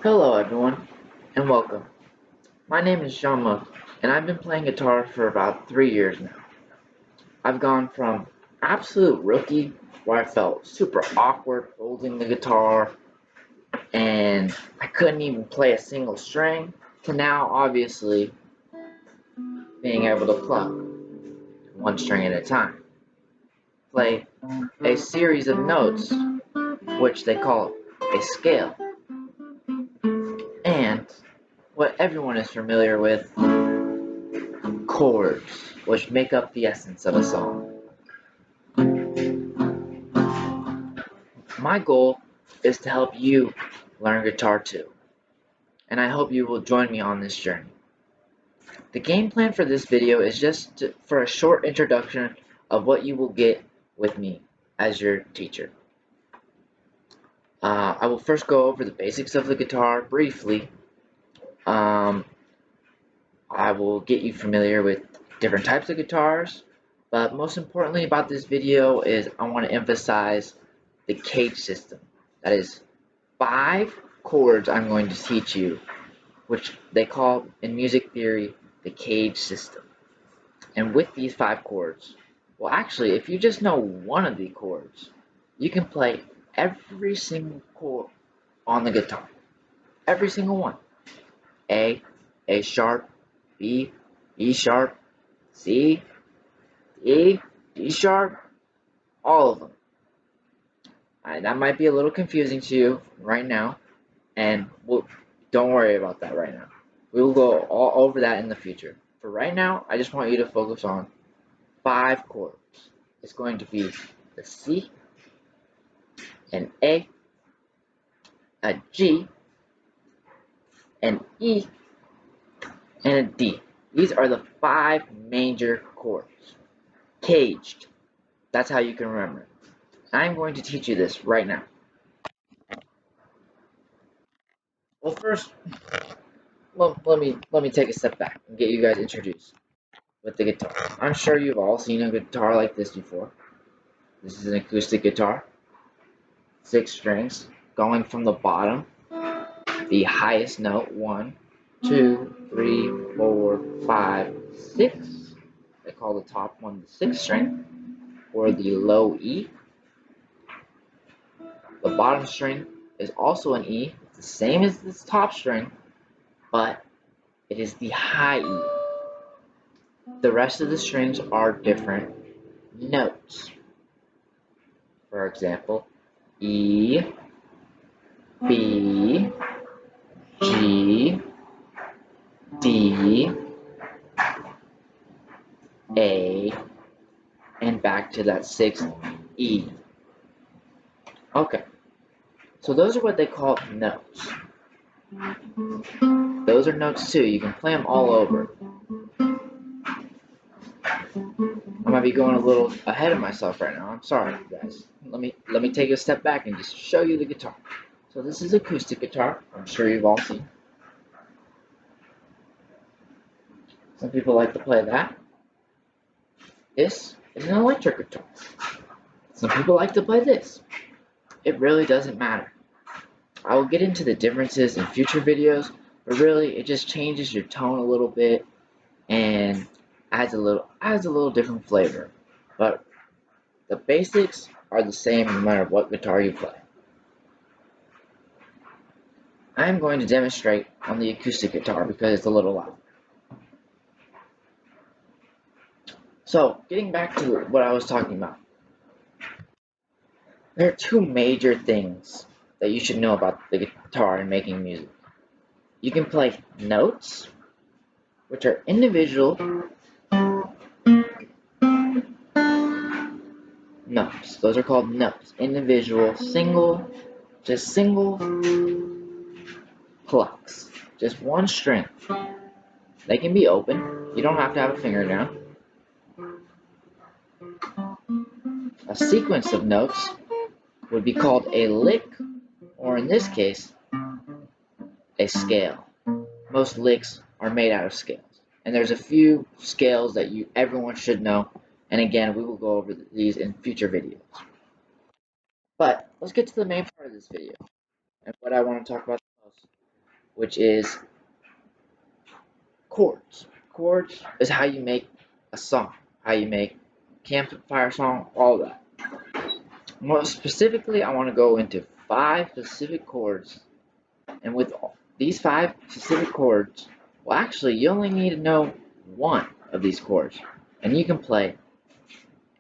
Hello everyone, and welcome. My name is Mook, and I've been playing guitar for about 3 years now. I've gone from absolute rookie, where I felt super awkward holding the guitar, and I couldn't even play a single string, to now obviously being able to pluck one string at a time. Play a series of notes, which they call a scale, and what everyone is familiar with, chords, which make up the essence of a song. My goal is to help you learn guitar too, and I hope you will join me on this journey. The game plan for this video is just for a short introduction of what you will get with me as your teacher. I will first go over the basics of the guitar briefly. I will get you familiar with different types of guitars, but most importantly about this video is I want to emphasize the CAGED system. That is 5 chords I'm going to teach you, which they call in music theory the CAGED system. And with these 5 chords, well actually if you just know one of the chords, you can play every single chord on the guitar. Every single one. A sharp, B sharp, C, D sharp, all of them. That might be a little confusing to you right now, and don't worry about that right now. We will go all over that in the future. For right now, I just want you to focus on 5 chords. It's going to be the C, an A, G, an E, and a D. These are the 5 major chords. CAGED. That's how you can remember it. I'm going to teach you this right now. Well, first, let me take a step back and get you guys introduced with the guitar. I'm sure you've all seen a guitar like this before. This is an acoustic guitar. 6 strings going from the bottom, the highest note, 1, 2, 3, 4, 5, 6. They call the top one the 6th string, or the low E. The bottom string is also an E, it's the same as this top string, but it is the high E. The rest of the strings are different notes. For example, E, B, G, D, A, and back to that 6th E. Okay, so those are what they call notes. Those are notes too, you can play them all over. I might be going a little ahead of myself right now. I'm sorry, guys. Let me take a step back and just show you the guitar. So this is acoustic guitar. I'm sure you've all seen. Some people like to play that. This is an electric guitar. Some people like to play this. It really doesn't matter. I will get into the differences in future videos, but really it just changes your tone a little bit and adds a little different flavor. But the basics are the same no matter what guitar you play. I am going to demonstrate on the acoustic guitar because it's a little loud. So, getting back to what I was talking about. There are 2 major things that you should know about the guitar and making music. You can play notes, which are individual notes. Those are called notes. Individual, single plucks. Just one string. They can be open. You don't have to have a finger down. A sequence of notes would be called a lick, or in this case, a scale. Most licks are made out of scales, and there's a few scales that everyone should know, and again, we will go over these in future videos. But let's get to the main part of this video, and what I want to talk about the most. which is chords. Chords is how you make a song, how you make a campfire song, all that. More specifically, I want to go into 5 specific chords, and with these 5 specific chords, well, actually, you only need to know one of these chords, and you can play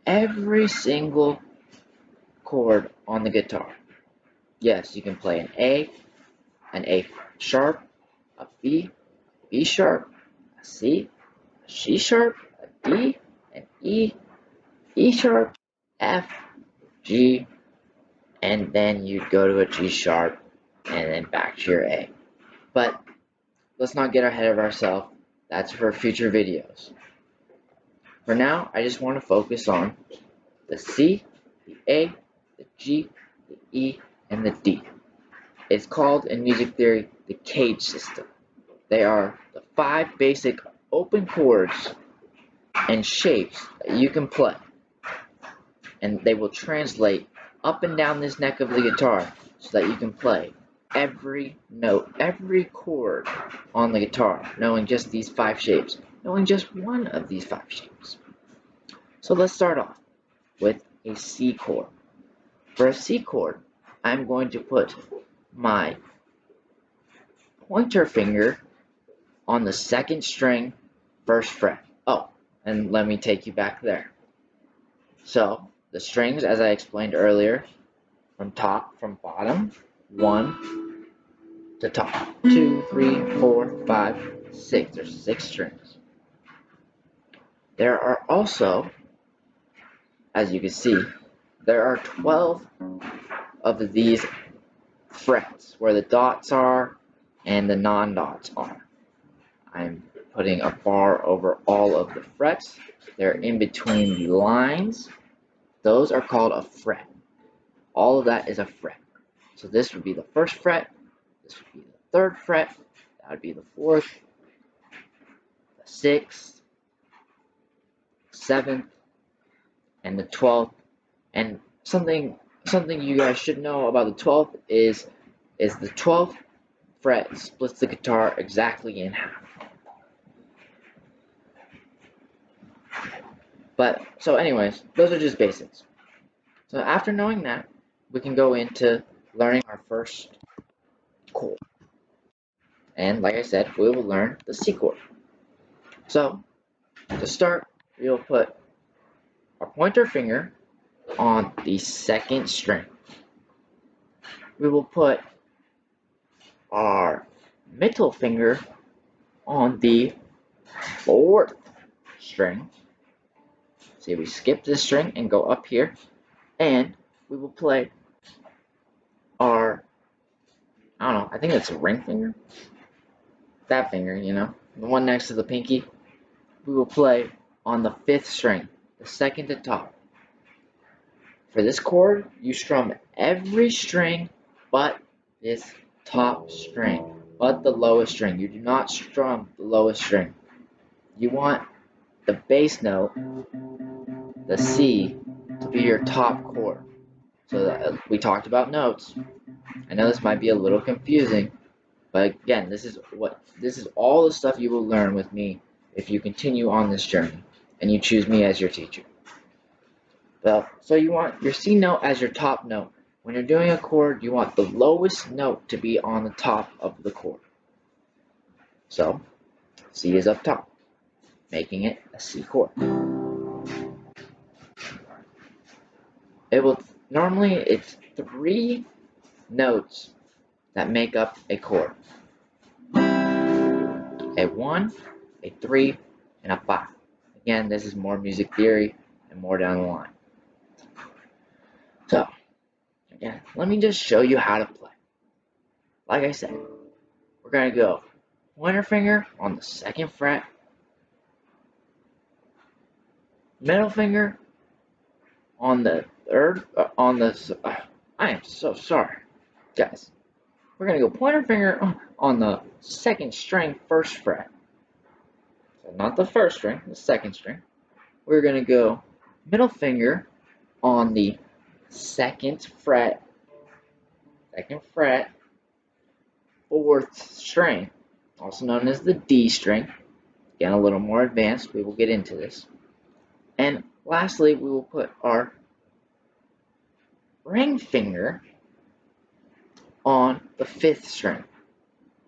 every single chord on the guitar. Yes, you can play an A sharp, a B, B sharp, a C, a C sharp, a D, an E, E sharp, F, G, and then you'd go to a G sharp, and then back to your A. But let's not get ahead of ourselves. That's for future videos. For now, I just want to focus on the C, the A, the G, the E, and the D. It's called, in music theory, the CAGED system. They are the 5 basic open chords and shapes that you can play. And they will translate up and down this neck of the guitar so that you can play every note, every chord on the guitar, knowing just these 5 shapes, knowing just one of these 5 shapes. So let's start off with a C chord. For a C chord, I'm going to put my pointer finger on the 2nd string, 1st fret. Oh, and let me take you back there. So, the strings, as I explained earlier, from bottom, 1 to top. 2, 3, 4, 5, 6. There's 6 strings. There are also, as you can see, there are 12 of these frets where the dots are and the non-dots are. I'm putting a bar over all of the frets. They're in between the lines. Those are called a fret. All of that is a fret. So this would be the 1st fret, this would be the 3rd fret, that would be the 4th, the 6th, 7th, and the 12th. And something you guys should know about the 12th is the 12th fret splits the guitar exactly in half. But, so anyways, those are just basics. So after knowing that, we can go into learning our first chord. And like I said, we will learn the C chord. So, to start, we will put our pointer finger on the 2nd string. We will put our middle finger on the 4th string. See, we skip this string and go up here, and we will play our, I don't know, I think it's a ring finger. That finger, you know, the one next to the pinky. We will play on the 5th string, the 2nd to top. For this chord, you strum every string but this top string, but the lowest string. You do not strum the lowest string. You want the bass note, the C, to be your top chord. So that, we talked about notes. I know this might be a little confusing, but again, this is all the stuff you will learn with me if you continue on this journey and you choose me as your teacher. Well, so you want your C note as your top note. When you're doing a chord, you want the lowest note to be on the top of the chord. So, C is up top, making it a C chord. Normally it's 3 notes that make up a chord. A 1, a 3, and a 5. Again, this is more music theory and more down the line. So, again, let me just show you how to play. Like I said, we're going to go pointer finger on the 2nd fret, middle finger on the 3rd, I am so sorry, guys. We're going to go pointer finger on the 2nd string, 1st fret. So not the 1st string, the 2nd string. We're going to go middle finger on the 2nd fret, 4th string, also known as the D string. Again, a little more advanced, we will get into this. And lastly, we will put our ring finger on the 5th string,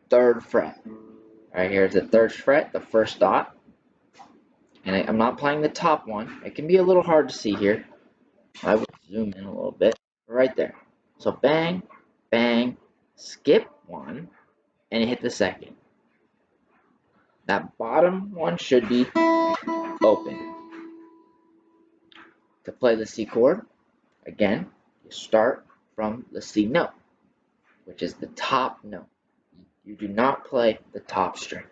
3rd fret. Right here is the 3rd fret, the first dot. And I'm not playing the top one. It can be a little hard to see here. I will zoom in a little bit. Right there. So bang, bang, skip 1, and hit the 2nd. That bottom one should be open. To play the C chord, again, you start from the C note, which is the top note. You do not play the top string.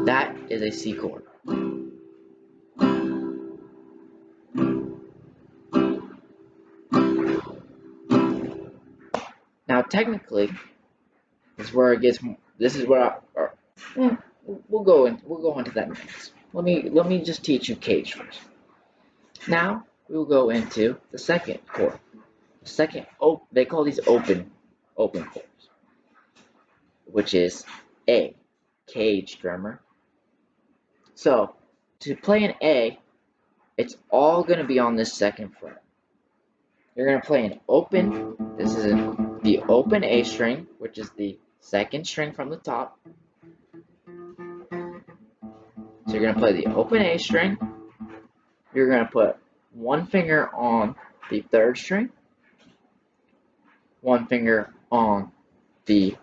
That is a C chord. Now, technically, this is where it gets. This is where we'll go into that next. Let me just teach you CAGED first. Now we will go into the 2nd chord. The second, they call these open chords, which is A, CAGED, drummer. So to play an A, it's all going to be on this 2nd fret. You're going to play an open. This is the open A string, which is the 2nd string from the top. So you're going to play the open A string. You're going to put one finger on the 3rd string, one finger on the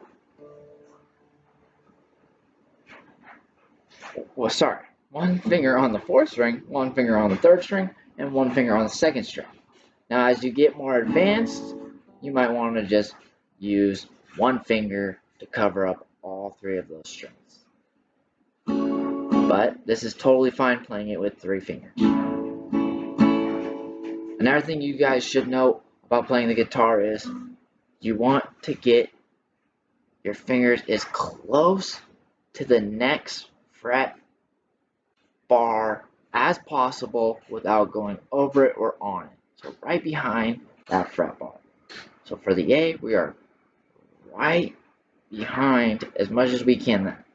one finger on the 4th string, one finger on the 3rd string, and one finger on the 2nd string. Now, as you get more advanced, you might want to just use one finger to cover up all 3 of those strings. But this is totally fine playing it with 3 fingers. Another thing you guys should know about playing the guitar is you want to get your fingers as close to the next fret bar as possible without going over it or on it. So right behind that fret bar. So for the A, we are right behind as much as we can there.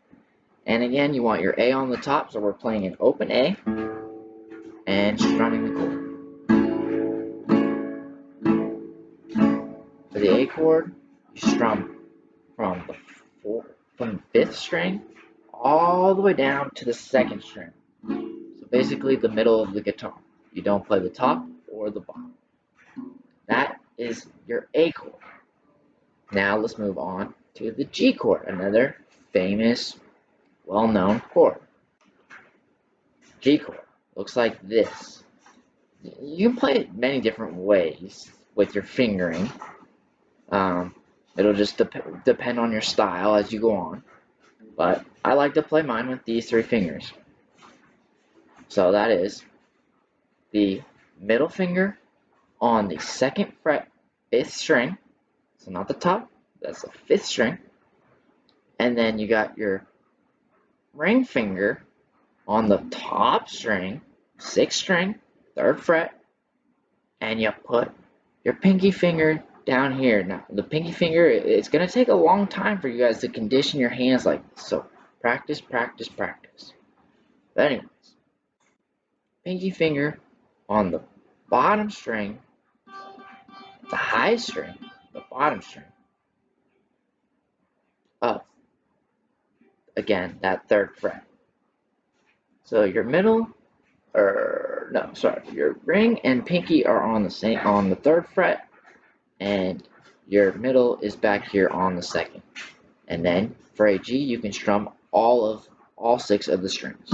And again, you want your A on the top, so we're playing an open A and strumming the chord. For the A chord, you strum from the 5th string all the way down to the 2nd string. So basically the middle of the guitar. You don't play the top or the bottom. That is your A chord. Now let's move on to the G chord, another famous, well-known chord. G chord looks like this. You can play it many different ways with your fingering. It'll just depend on your style as you go on. But I like to play mine with these 3 fingers. So that is the middle finger on the 2nd fret, 5th string. So not the top, that's the 5th string. And then you got your ring finger on the top string, 6th string, 3rd fret. And you put your pinky finger down here. Now, the pinky finger, it's going to take a long time for you guys to condition your hands like this. So practice, practice, practice. But anyways, pinky finger on the bottom string, the high string, the bottom string, of, again, that 3rd fret. So your your ring and pinky are on the 3rd fret, and your middle is back here on the 2nd. And then for a G, you can strum all 6 of the strings.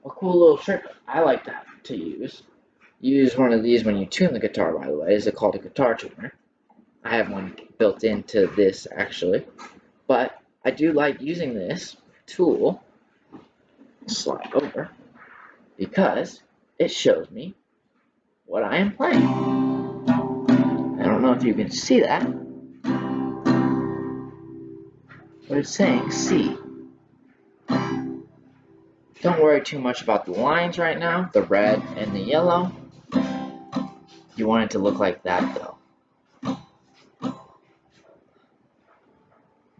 A cool little trick I like to use. Use one of these when you tune the guitar, by the way. Is it called a guitar tuner? I have one built into this actually, but I do like using this tool. Slide over because it shows me what I am playing. I don't know if you can see that, but it's saying C. Don't worry too much about the lines right now, the red and the yellow. You want it to look like that though.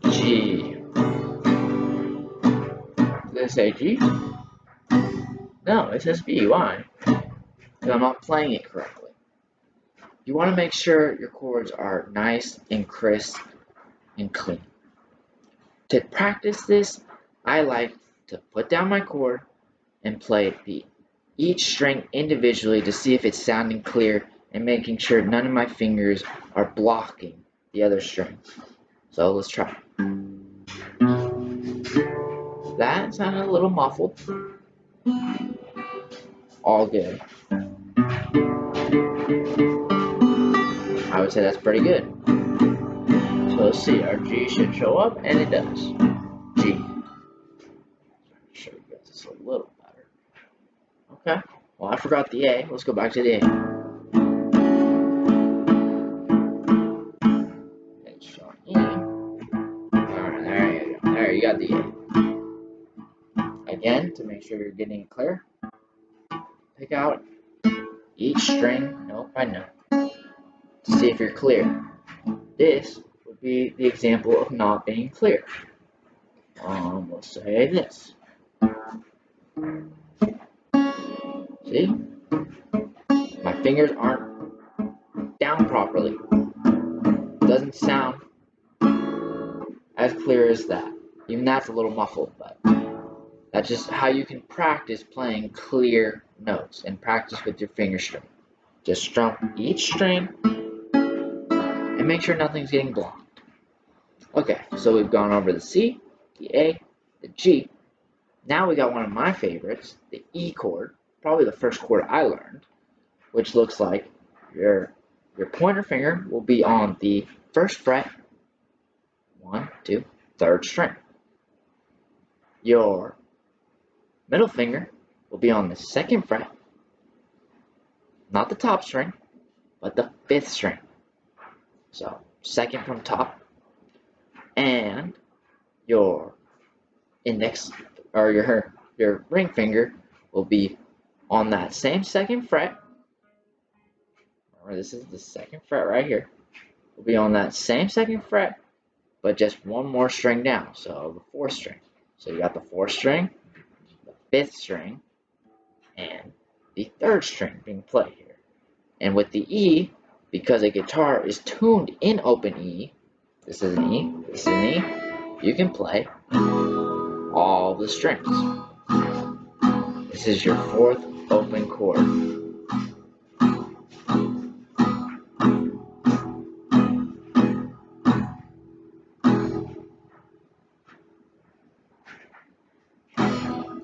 G. Did it say G? No, it says B. Why? Because I'm not playing it correctly. You want to make sure your chords are nice and crisp and clean. To practice this, I like to put down my chord and play each string individually to see if it's sounding clear and making sure none of my fingers are blocking the other string. So let's try. That sounded a little muffled. All good. I would say that's pretty good. So let's see, our G should show up, and it does. G. Show you guys this a little better. Okay, well I forgot the A. Let's go back to the A. It's showing E. Alright, there you go. There, you got the A. Again, to make sure you're getting it clear, pick out each string note by note to see if you're clear. This would be the example of not being clear. Let's say this. See? My fingers aren't down properly. It doesn't sound as clear as that. Even that's a little muffled, but that's just how you can practice playing clear notes and practice with your finger string. Just strum each string and make sure nothing's getting blocked. Okay, so we've gone over the C, the A, the G. Now we got one of my favorites, the E chord, probably the first chord I learned, which looks like your pointer finger will be on the first fret, 1, 2, third string. Your middle finger will be on the second fret, not the top string, but the fifth string. So second from top, and your index or your ring finger will be on that same second fret. Remember, this is the second fret right here. Will be on that same second fret, but just one more string down. So the fourth string. So you got the fourth string, the fifth string, and the third string being played here. And with the E, because a guitar is tuned in open E, this is an E, this is an E, you can play all the strings. This is your fourth open chord.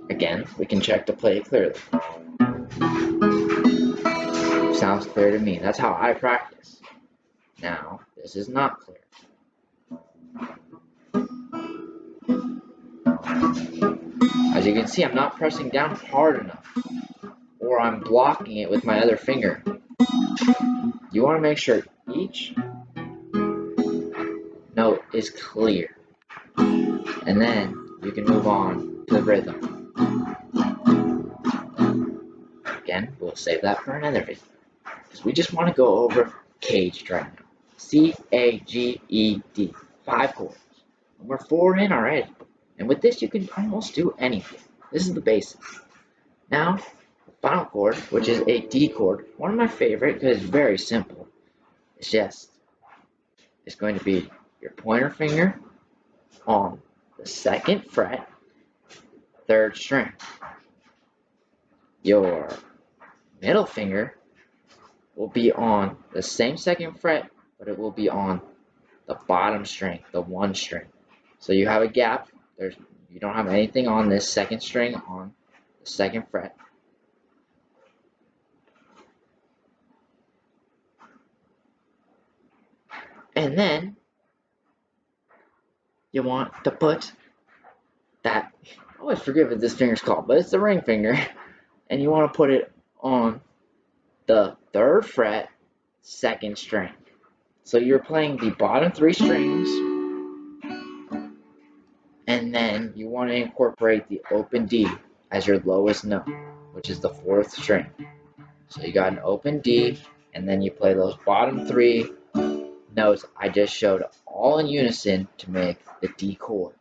Again, we can check to play it clearly. Sounds clear to me. That's how I practice. Now, this is not clear. As you can see, I'm not pressing down hard enough, or I'm blocking it with my other finger. You want to make sure each note is clear, and then you can move on to the rhythm. Again, we'll save that for another video, because we just want to go over CAGED right now. C-A-G-E-D, 5 chords. And we're 4 in already, and with this you can almost do anything. This is the basics. Now, the final chord, which is a D chord, one of my favorite because it's very simple. It's going to be your pointer finger on the second fret, third string. Your middle finger will be on the same second fret, but it will be on the bottom string, the 1 string. So you have a gap. You don't have anything on this second string on the second fret. And then you want to put that, I always forget what this finger's called, but it's the ring finger. And you want to put it on the 3rd fret, 2nd string. So you're playing the bottom 3 strings, and then you want to incorporate the open D as your lowest note, which is the 4th string. So you got an open D and then you play those bottom 3 notes I just showed all in unison to make the D chord.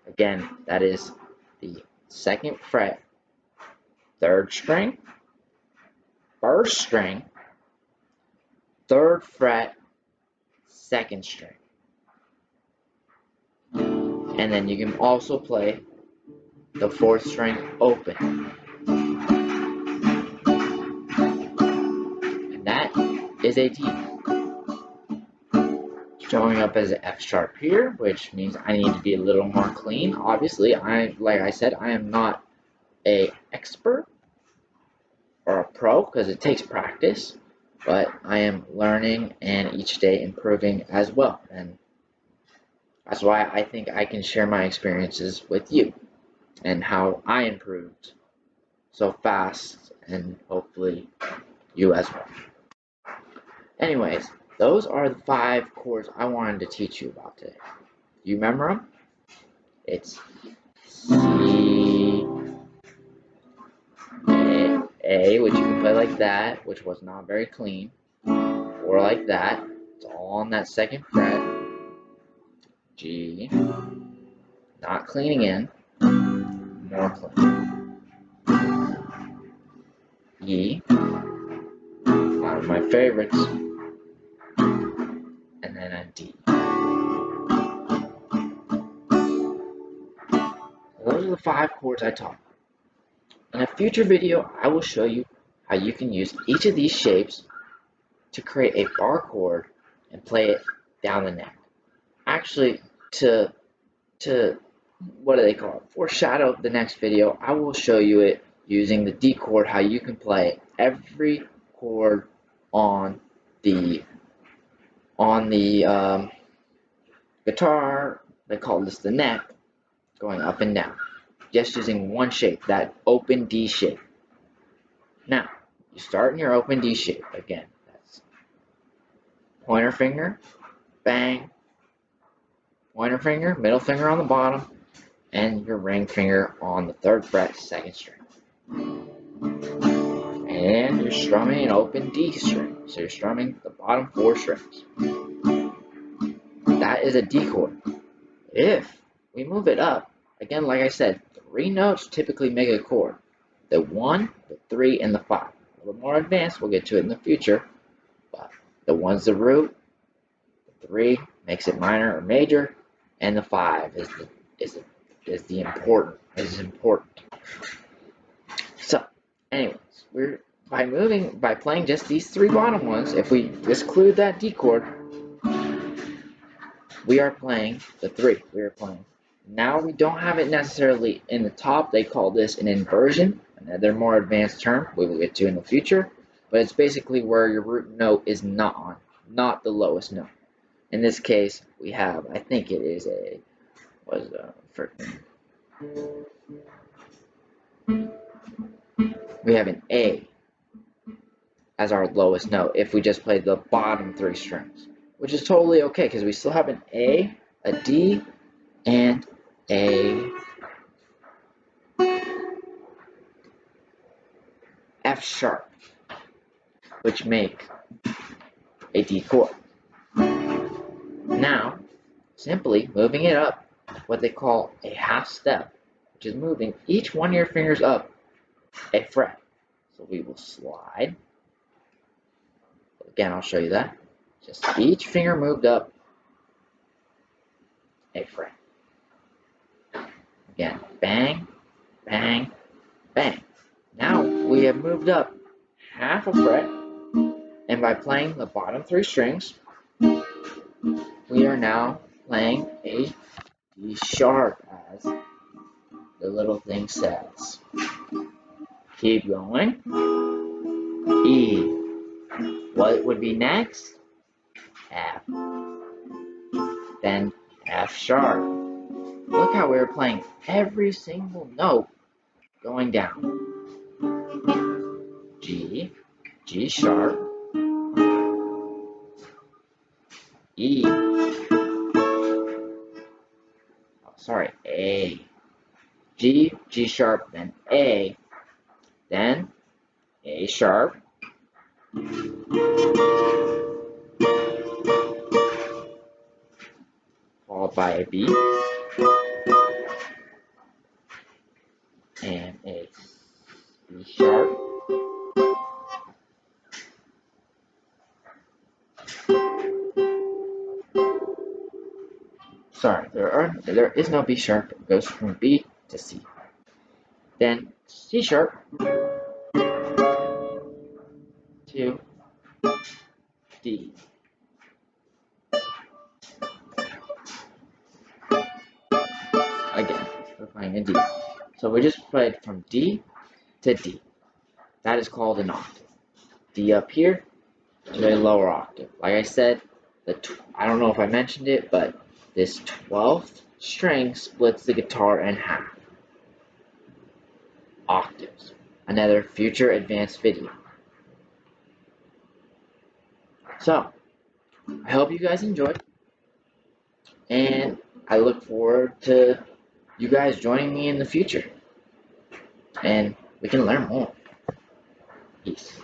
Again, that is the 2nd fret, 3rd string, 1st string, 3rd fret, 2nd string. And then you can also play the 4th string open. And that is a D. Showing up as an F sharp here, which means I need to be a little more clean. Obviously, like I said, I am not an expert or a pro because it takes practice, but I am learning and each day improving as well. And that's why I think I can share my experiences with you and how I improved so fast, and hopefully you as well. Anyways, those are the 5 chords I wanted to teach you about today. You remember them? It's C, A, which you can play like that, which was not very clean, or like that. It's all on that 2nd fret. G, not clean again, more clean. E, one of my favorites, and then a D. Those are the 5 chords I taught. In a future video, I will show you how you can use each of these shapes to create a bar chord and play it down the neck. Actually, to what do they call it? Foreshadow the next video, I will show you it using the D chord, how you can play every chord on the guitar. They call this the neck, going up and down, just using one shape, that open D shape. Now, you start in your open D shape again. That's pointer finger, bang, pointer finger, middle finger on the bottom, and your ring finger on the 3rd fret, 2nd string. And you're strumming an open D string, so you're strumming the bottom 4 strings. That is a D chord. If we move it up, again, like I said, 3 notes typically make a chord. The 1, the 3, and the 5. A little more advanced, we'll get to it in the future. But the 1's the root, the 3 makes it minor or major, and the 5 is important. So, anyways, by playing just these 3 bottom ones, if we exclude that D chord, we are playing the 3. Now we don't have it necessarily in the top. They call this an inversion, another more advanced term we will get to in the future. But it's basically where your root note is not on, not the lowest note. In this case, we have, I think it is we have an A as our lowest note if we just play the bottom 3 strings, which is totally okay because we still have an A, a D, and a F sharp, which make a D chord. Now, simply moving it up, what they call a half step, which is moving each one of your fingers up a fret. So we will slide. Again, I'll show you that. Just each finger moved up a fret. Again, bang, bang, bang. Now we have moved up half a fret, and by playing the bottom 3 strings, we are now playing a D sharp, as the little thing says. Keep going. E. What would be next? F. Then F sharp. Look how we're playing every single note going down. G, G sharp, E, A, G, G sharp, then A sharp, followed by a B, and a B sharp, sorry, there is no B sharp, it goes from B to C. Then C sharp to D. Again, we're playing a D. So we just played from D to D. That is called an octave. D up here to a lower octave. Like I said, I don't know if I mentioned it, but this 12th string splits the guitar in half. Octaves. Another future advanced video. So, I hope you guys enjoyed, and I look forward to you guys joining me in the future, and we can learn more. Peace.